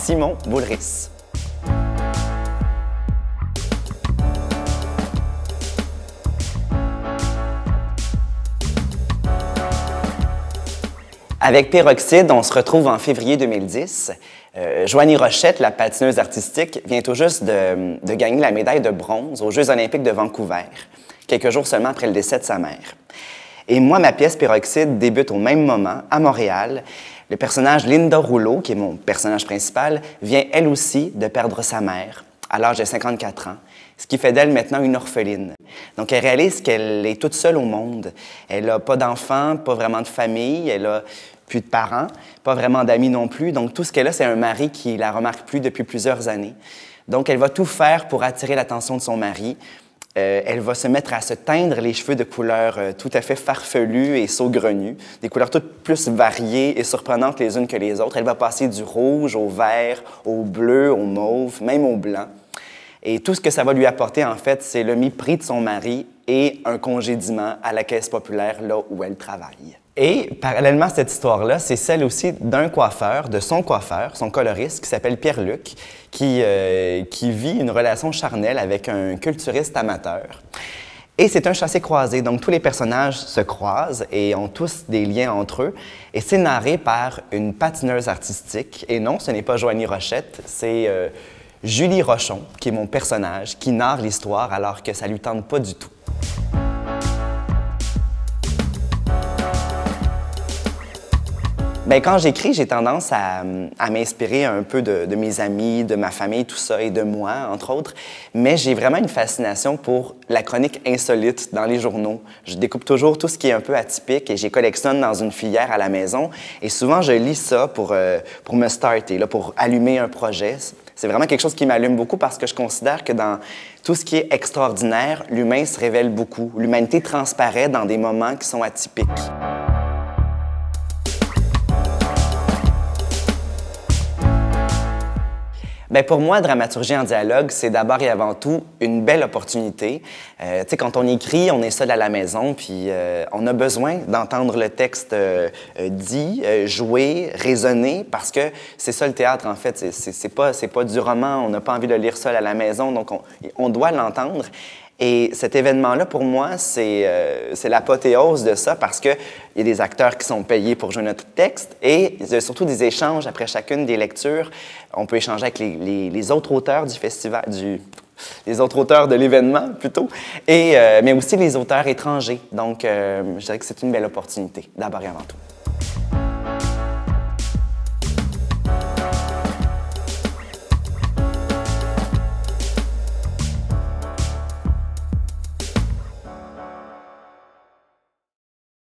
Simon Boulris. Avec Peroxyde, on se retrouve en février 2010. Joanie Rochette, la patineuse artistique, vient tout juste de gagner la médaille de bronze aux Jeux olympiques de Vancouver, quelques jours seulement après le décès de sa mère. Et moi, ma pièce Peroxyde débute au même moment, à Montréal. Le personnage Linda Rouleau, qui est mon personnage principal, vient elle aussi de perdre sa mère à l'âge de 54 ans, ce qui fait d'elle maintenant une orpheline. Donc, elle réalise qu'elle est toute seule au monde. Elle n'a pas d'enfants, pas vraiment de famille, elle a plus de parents, pas vraiment d'amis non plus. Donc, tout ce qu'elle a, c'est un mari qui la remarque plus depuis plusieurs années. Donc, elle va tout faire pour attirer l'attention de son mari. Elle va se mettre à se teindre les cheveux de couleurs tout à fait farfelues et saugrenues, des couleurs toutes plus variées et surprenantes les unes que les autres. Elle va passer du rouge au vert, au bleu, au mauve, même au blanc. Et tout ce que ça va lui apporter, en fait, c'est le mépris de son mari et un congédiement à la Caisse populaire, là où elle travaille. Et parallèlement à cette histoire-là, c'est celle aussi d'un coiffeur, de son coiffeur, son coloriste, qui s'appelle Pierre-Luc, qui vit une relation charnelle avec un culturiste amateur. Et c'est un chassé-croisé, donc tous les personnages se croisent et ont tous des liens entre eux. Et c'est narré par une patineuse artistique. Et non, ce n'est pas Joanie Rochette, c'est Julie Rochon, qui est mon personnage, qui narre l'histoire alors que ça lui tente pas du tout. Bien, quand j'écris, j'ai tendance à m'inspirer un peu de mes amis, de ma famille, tout ça, et de moi, entre autres. Mais j'ai vraiment une fascination pour la chronique insolite dans les journaux. Je découpe toujours tout ce qui est un peu atypique et j'y collectionne dans une filière à la maison. Et souvent, je lis ça pour me starter, là, pour allumer un projet. C'est vraiment quelque chose qui m'allume beaucoup parce que je considère que dans tout ce qui est extraordinaire, l'humain se révèle beaucoup. L'humanité transparaît dans des moments qui sont atypiques. Bien, pour moi, dramaturgie en dialogue, c'est d'abord et avant tout une belle opportunité. Tu sais, quand on écrit, on est seul à la maison, puis on a besoin d'entendre le texte dit, joué, résonné, parce que c'est ça le théâtre, en fait. C'est pas du roman, on n'a pas envie de le lire seul à la maison, donc on doit l'entendre. Et cet événement-là, pour moi, c'est l'apothéose de ça parce qu'il y a des acteurs qui sont payés pour jouer notre texte et il y a surtout des échanges après chacune des lectures. On peut échanger avec les autres auteurs du festival, les autres auteurs de l'événement, plutôt, mais aussi les auteurs étrangers. Donc, je dirais que c'est une belle opportunité, d'abord et avant tout.